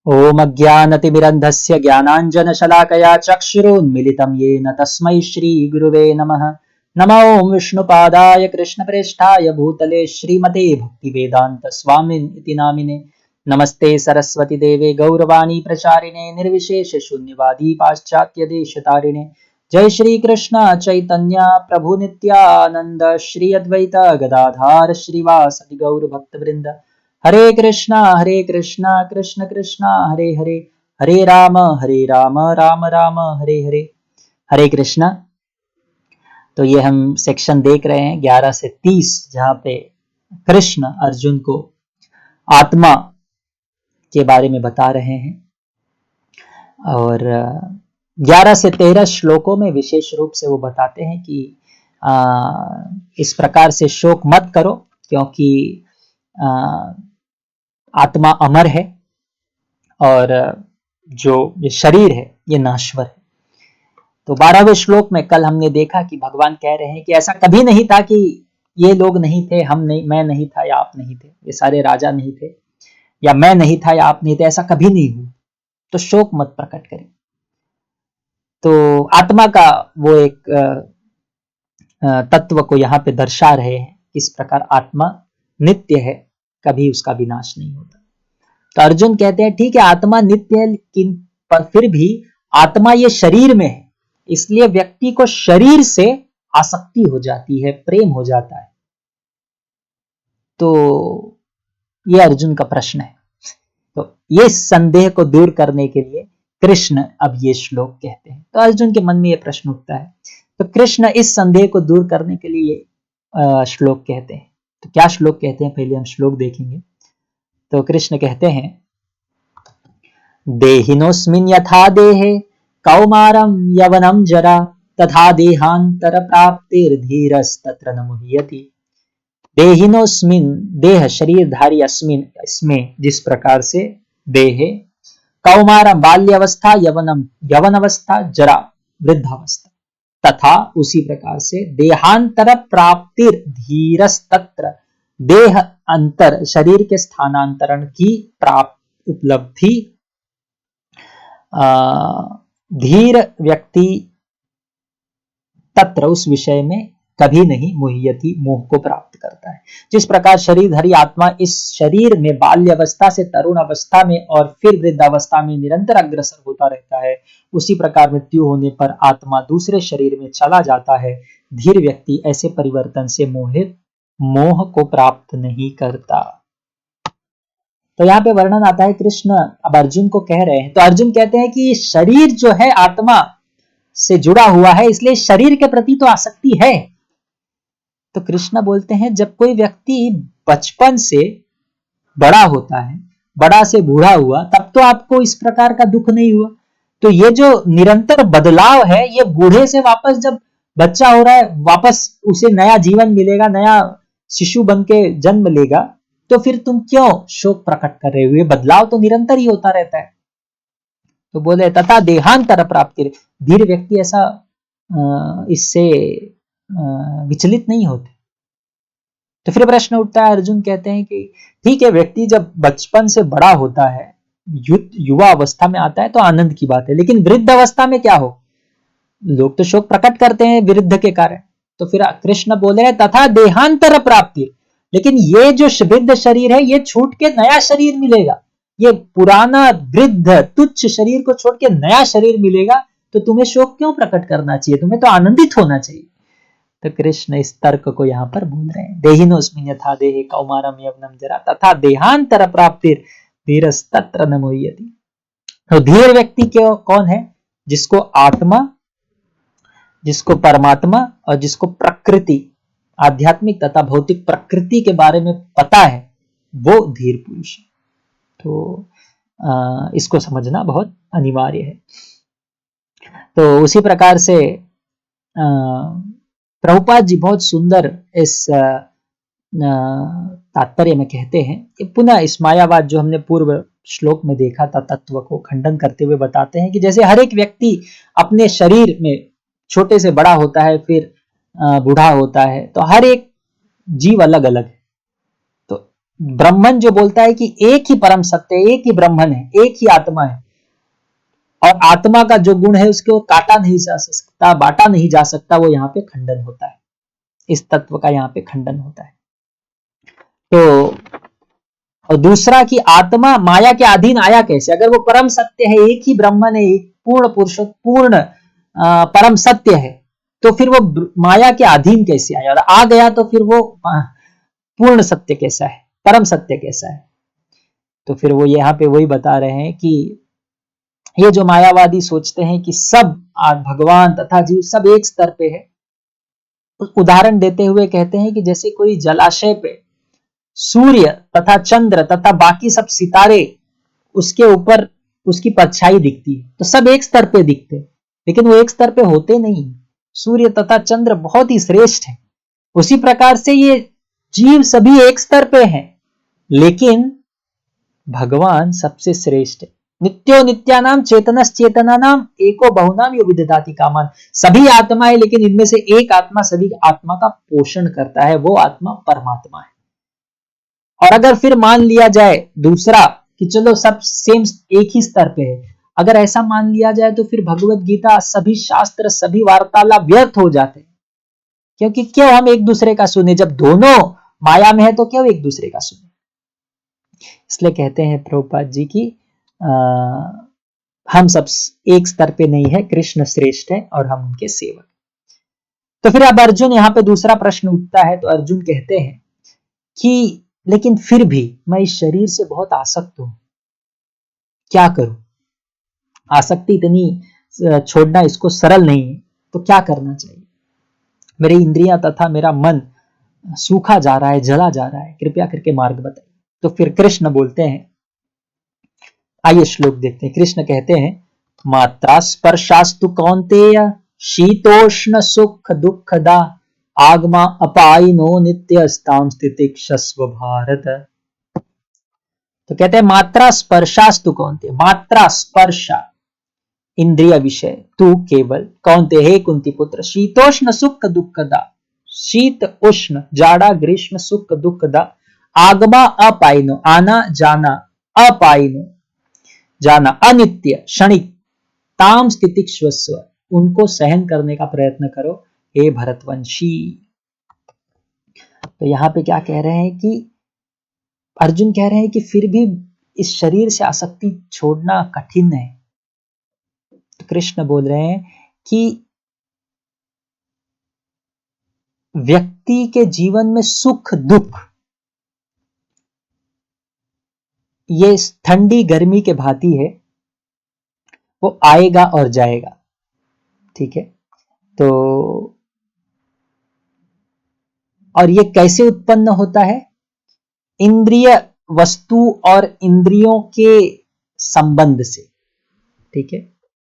ओम अज्ञानतिमिरन्धस्य ज्ञानाञ्जनशलाकया चक्षुरुन्मिलितं येन तस्मै श्रीगुरुवे नमः। नमो ओं विष्णुपादाय कृष्णप्रेष्ठाय भूतले श्रीमते भक्तिवेदान्तस्वामिनिति नामिने। नमस्ते सरस्वती देवे गौरवाणी प्रचारिणे निर्विशेषशून्यवादी पाश्चात्यदेशतारिणे। जय श्री कृष्ण चैतन्य प्रभु नित्यानंद श्री अद्वैत गदाधार श्रीवासदि गौर भक्तवृंद। हरे कृष्णा कृष्ण कृष्ण हरे हरे, हरे राम राम राम हरे हरे। हरे कृष्णा। तो ये हम सेक्शन देख रहे हैं 11 से 30, जहां पे कृष्ण अर्जुन को आत्मा के बारे में बता रहे हैं। और 11 से 13 श्लोकों में विशेष रूप से वो बताते हैं कि इस प्रकार से शोक मत करो, क्योंकि आत्मा अमर है और जो ये शरीर है ये नाश्वर है। तो 12वें श्लोक में कल हमने देखा कि भगवान कह रहे हैं कि ऐसा कभी नहीं था कि ये लोग नहीं थे, हम नहीं, मैं नहीं था या आप नहीं थे, ये सारे राजा नहीं थे या मैं नहीं था या आप नहीं थे, ऐसा कभी नहीं हुआ। तो शोक मत प्रकट करें। तो आत्मा का वो एक तत्व को यहाँ पे दर्शा रहे हैं, किस प्रकार आत्मा नित्य है, कभी उसका विनाश नहीं होता। तो अर्जुन कहते हैं ठीक है आत्मा नित्य है, लेकिन पर फिर भी आत्मा ये शरीर में है, इसलिए व्यक्ति को शरीर से आसक्ति हो जाती है, प्रेम हो जाता है। तो ये अर्जुन का प्रश्न है। तो ये संदेह को दूर करने के लिए कृष्ण अब ये श्लोक कहते हैं। तो अर्जुन के मन में ये प्रश्न उठता है, तो कृष्ण इस संदेह को दूर करने के लिए श्लोक कहते हैं। तो क्या श्लोक कहते हैं, पहले हम श्लोक देखेंगे। तो कृष्ण कहते हैं, देहिनोऽस्मिन् यथा देहे कौमारं यवनं जरा तथा देहांतर प्राप्तिर्धीरस्तत्र न मुह्यति। देहिनोऽस्मिन्, देह शरीरधारी, अस्मिन् इसमें, जिस प्रकार से, देहे, कौमारम बाल्यावस्था, यवनम यवन अवस्था, जरा वृद्धावस्था, तथा उसी प्रकार से देहांतर प्राप्तिर धीरस्तत्र, देह अंतर शरीर के स्थानांतरण की प्राप्त उपलब्धि धीर व्यक्ति तत्र उस विषय में कभी नहीं मुह्यति मोह को प्राप्त करता है। जिस प्रकार शरीरधारी आत्मा इस शरीर में बाल्यावस्था से तरुण अवस्था में और फिर वृद्धावस्था में निरंतर अग्रसर होता रहता है, उसी प्रकार मृत्यु होने पर आत्मा दूसरे शरीर में चला जाता है। धीर व्यक्ति ऐसे परिवर्तन से मोह को प्राप्त नहीं करता। तो यहाँ पे वर्णन आता है, कृष्ण अब अर्जुन को कह रहे हैं। तो अर्जुन कहते हैं कि शरीर जो है आत्मा से जुड़ा हुआ है, इसलिए शरीर के प्रति तो आसक्ति है। तो कृष्ण बोलते हैं जब कोई व्यक्ति बचपन से बड़ा होता है, बड़ा से बूढ़ा हुआ, तब तो आपको इस प्रकार का दुख नहीं हुआ। तो ये जो निरंतर बदलाव है, ये बूढ़े से वापस जब बच्चा हो रहा है, वापस उसे नया जीवन मिलेगा, नया शिशु बन के जन्म लेगा, तो फिर तुम क्यों शोक प्रकट कर रहे हो? ये बदलाव तो निरंतर ही होता रहता है। तो बोले तथा देहांतर प्राप्ति, धीर व्यक्ति ऐसा इससे विचलित नहीं होते। तो फिर प्रश्न उठता है, अर्जुन कहते हैं कि ठीक है, व्यक्ति जब बचपन से बड़ा होता है, युवा अवस्था में आता है तो आनंद की बात है, लेकिन वृद्ध अवस्था में क्या हो? लोग तो शोक प्रकट करते हैं वृद्ध के कारण। तो फिर कृष्ण बोले हैं तथा देहांतर प्राप्ति, लेकिन ये जो वृद्ध शरीर है ये छूट के नया शरीर मिलेगा। ये पुराना वृद्ध तुच्छ शरीर को छोड़ के नया शरीर मिलेगा, तो तुम्हें शोक क्यों प्रकट करना चाहिए? तुम्हें तो आनंदित होना चाहिए। तो कृष्ण इस तर्क को यहाँ पर बोल रहे हैं, देहिनोऽस्मिन् यथा देहे कौमारम यवनम जरा तथा देहांतर प्राप्तिर धीरस्तत्र न मुह्यति। तो धीर व्यक्ति क्यों कौन है? जिसको आत्मा, जिसको परमात्मा और जिसको प्रकृति, आध्यात्मिक तथा भौतिक प्रकृति के बारे में पता है, वो धीर पुरुष है। तो इसको समझना बहुत अनिवार्य है। तो उसी प्रकार से प्रभुपाद जी बहुत सुंदर इस तात्पर्य में कहते हैं कि पुनः इस मायावाद जो हमने पूर्व श्लोक में देखा था, तत्व को खंडन करते हुए बताते हैं कि जैसे हर एक व्यक्ति अपने शरीर में छोटे से बड़ा होता है, फिर बूढ़ा होता है, तो हर एक जीव अलग अलग है। तो ब्राह्मण जो बोलता है कि एक ही परम सत्य, एक ही ब्राह्मण है, एक ही आत्मा है, और आत्मा का जो गुण है उसको काटा नहीं जा सकता, बांटा नहीं जा सकता, वो यहाँ पे खंडन होता है। इस तत्व का यहाँ पे खंडन होता है। तो और दूसरा कि आत्मा माया के अधीन आया कैसे? अगर वो परम सत्य है, एक ही ब्रह्मन है, पूर्ण पुरुष, पूर्ण परम सत्य है, तो फिर वो माया के अधीन कैसे आया? और आ गया तो फिर वो पूर्ण सत्य कैसा है, परम सत्य कैसा है? तो फिर वो यहाँ पे वही बता रहे हैं कि ये जो मायावादी सोचते हैं कि सब भगवान तथा जीव सब एक स्तर पे है, उदाहरण देते हुए कहते हैं कि जैसे कोई जलाशय पे सूर्य तथा चंद्र तथा बाकी सब सितारे, उसके ऊपर उसकी परछाई दिखती है, तो सब एक स्तर पे दिखते हैं, लेकिन वो एक स्तर पे होते नहीं। सूर्य तथा चंद्र बहुत ही श्रेष्ठ है। उसी प्रकार से ये जीव सभी एक स्तर पे हैं, लेकिन भगवान सबसे श्रेष्ठ है। नित्यो नित्यानाम चेतनश्चेतनानाम एको बहुनाम यो विदधाति कामान। सभी आत्मा है, लेकिन इनमें से एक आत्मा सभी आत्मा का पोषण करता है, वो आत्मा परमात्मा है। और अगर फिर मान लिया जाए दूसरा कि चलो सब सेम एक ही स्तर पे है, अगर ऐसा मान लिया जाए तो फिर भगवत गीता, सभी शास्त्र, सभी वार्तालाप व्यर्थ हो जाते हैं। क्योंकि क्यों हम एक दूसरे का सुने? जब दोनों माया में है तो क्यों एक दूसरे का सुने? इसलिए कहते हैं प्रभुपाद जी की हम सब एक स्तर पे नहीं है, कृष्ण श्रेष्ठ है और हम उनके सेवक। तो फिर अब अर्जुन यहाँ पे दूसरा प्रश्न उठता है। तो अर्जुन कहते हैं कि लेकिन फिर भी मैं इस शरीर से बहुत आसक्त हूं, क्या करूं? आसक्ति इतनी छोड़ना इसको सरल नहीं है, तो क्या करना चाहिए? मेरी इंद्रियां तथा मेरा मन सूखा जा रहा है, जला जा रहा है, कृपया करके मार्ग बताइए। तो फिर कृष्ण बोलते हैं, आइए श्लोक देखते हैं। कृष्ण कहते हैं, मात्रा स्पर्शास्तु कौन्तेय शीतोष्ण सुख दुखदा आगमा अपायिनो नित्यस्तां स्थितिक्षस्व भारत। तो कहते हैं मात्रा स्पर्शास्तु कौन्तेय, मात्रा स्पर्शा इंद्रिय विषय, तू केवल कौन्तेय हे कुंती पुत्र, शीतोष्ण सुख दुखदा, शीत उष्ण जाड़ा ग्रीष्म सुख दुखदा, आगमा अपायिनो आना जाना, अपायिनो जाना, अनित्य क्षणिक, ताम स्थितिक्षस्व उनको सहन करने का प्रयत्न करो हे भरतवंशी। तो यहां पे क्या कह रहे हैं कि अर्जुन कह रहे हैं कि फिर भी इस शरीर से आसक्ति छोड़ना कठिन है। तो कृष्ण बोल रहे हैं कि व्यक्ति के जीवन में सुख दुख ये ठंडी गर्मी के भांति है, वो आएगा और जाएगा। ठीक है, तो और ये कैसे उत्पन्न होता है? इंद्रिय वस्तु और इंद्रियों के संबंध से। ठीक है,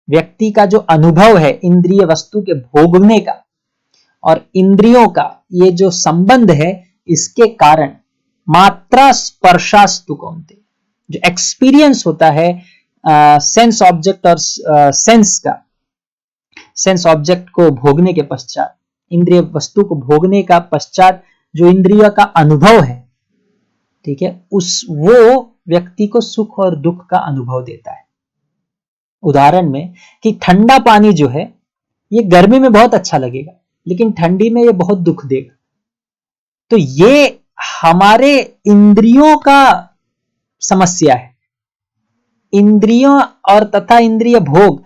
व्यक्ति का जो अनुभव है इंद्रिय वस्तु के भोगने का और इंद्रियों का ये जो संबंध है, इसके कारण मात्रा स्पर्शास्तु कौन्तेय, जो एक्सपीरियंस होता है सेंस ऑब्जेक्ट और सेंस का, सेंस ऑब्जेक्ट को भोगने के पश्चात, इंद्रिय वस्तु को भोगने का पश्चात जो इंद्रिय का अनुभव है, ठीक है, उस वो व्यक्ति को सुख और दुख का अनुभव देता है। उदाहरण में कि ठंडा पानी जो है ये गर्मी में बहुत अच्छा लगेगा, लेकिन ठंडी में ये बहुत दुख देगा। तो ये हमारे इंद्रियों का समस्या है। इंद्रियों और तथा इंद्रिय भोग,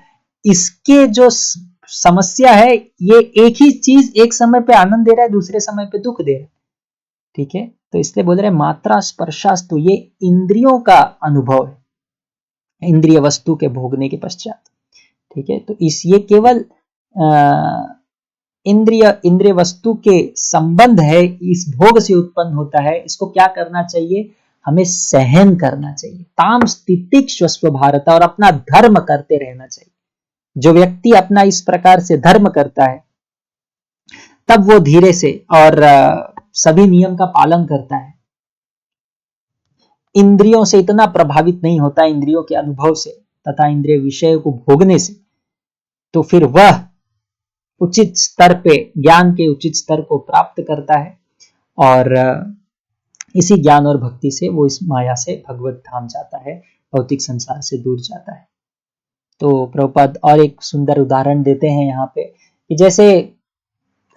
इसके जो समस्या है, ये एक ही चीज एक समय पे आनंद दे रहा है, दूसरे समय पे दुख दे रहा है। ठीक है, तो इसलिए बोल रहे हैं मात्रा स्पर्शास्तु, ये इंद्रियों का अनुभव है, इंद्रिय वस्तु के भोगने के पश्चात। ठीक है, तो इस ये केवल इंद्रिय वस्तु के संबंध है, इस भोग से उत्पन्न होता है। इसको क्या करना चाहिए? हमें सहन करना चाहिए। ताम स्थितिक्षस्व भारत, और अपना धर्म करते रहना चाहिए। जो व्यक्ति अपना इस प्रकार से धर्म करता है, तब वो धीरे से और सभी नियम का पालन करता है, इंद्रियों से इतना प्रभावित नहीं होता, इंद्रियों के अनुभव से तथा इंद्रिय विषय को भोगने से, तो फिर वह उचित स्तर पे, ज्ञान के उचित स्तर को प्राप्त करता है और इसी ज्ञान और भक्ति से वो इस माया से भगवत धाम जाता है, भौतिक संसार से दूर जाता है। तो प्रभुपाद और एक सुंदर उदाहरण देते हैं यहाँ पे कि जैसे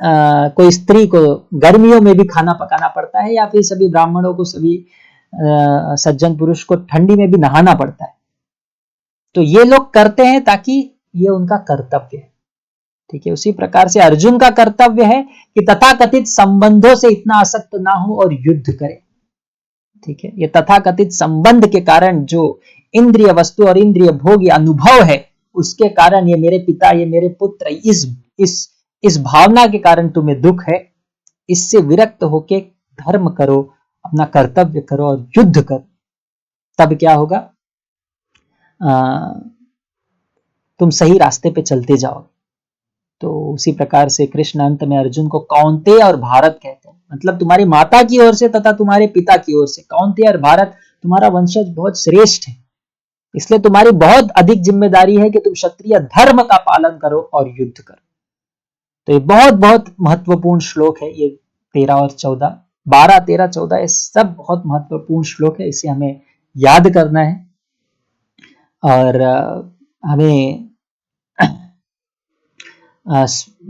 कोई स्त्री को गर्मियों में भी खाना पकाना पड़ता है, या फिर सभी ब्राह्मणों को, सभी सज्जन पुरुष को ठंडी में भी नहाना पड़ता है। तो ये लोग करते हैं ताकि ये उनका कर्तव्य है, ठीक है। उसी प्रकार से अर्जुन का कर्तव्य है कि तथाकथित संबंधों से इतना आसक्त ना हो और युद्ध करे, ठीक है। ये तथाकथित संबंध के कारण जो इंद्रिय वस्तु और इंद्रिय भोग या अनुभव है, उसके कारण ये मेरे पिता, ये मेरे पुत्र, इस भावना के कारण तुम्हें दुख है, इससे विरक्त होके धर्म करो, अपना कर्तव्य करो और युद्ध करो, तब क्या होगा, तुम सही रास्ते पे चलते जाओ। तो उसी प्रकार से कृष्ण अंत में अर्जुन को कौन्तेय और भारत कहते हैं, मतलब तुम्हारी माता की ओर से तथा तुम्हारे पिता की ओर से, कौन्तेय और भारत, तुम्हारा वंशज बहुत श्रेष्ठ है, इसलिए तुम्हारी बहुत अधिक जिम्मेदारी है कि तुम क्षत्रिय धर्म का पालन करो और युद्ध करो। तो ये बहुत बहुत महत्वपूर्ण श्लोक है, ये 13 और 14, 12, 13, 14, ये सब बहुत महत्वपूर्ण श्लोक है, इसे हमें याद करना है। और हमें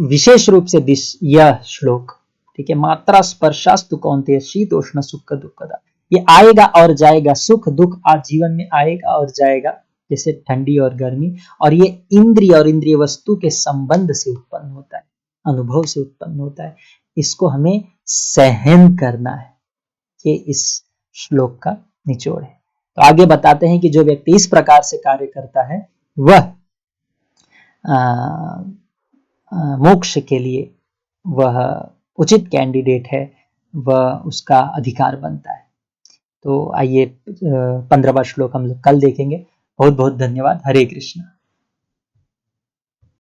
विशेष रूप से यह श्लोक, ठीक है, मात्रा स्पर्शास्तु कौन्तेय शीतोष्ण सुख दुखदा, ये आएगा और जाएगा, सुख दुख आज जीवन में आएगा और जाएगा, जैसे ठंडी और गर्मी, और ये इंद्रिय और इंद्रिय वस्तु के संबंध से उत्पन्न होता है, अनुभव से उत्पन्न होता है, इसको हमें सहन करना है। ये इस श्लोक का निचोड़ है। तो आगे बताते हैं कि जो व्यक्ति इस प्रकार से कार्य करता है वह मोक्ष के लिए वह उचित कैंडिडेट है, वह उसका अधिकार बनता है। तो आइए 15वां श्लोक हम लोग कल देखेंगे। बहुत बहुत धन्यवाद। हरे कृष्ण।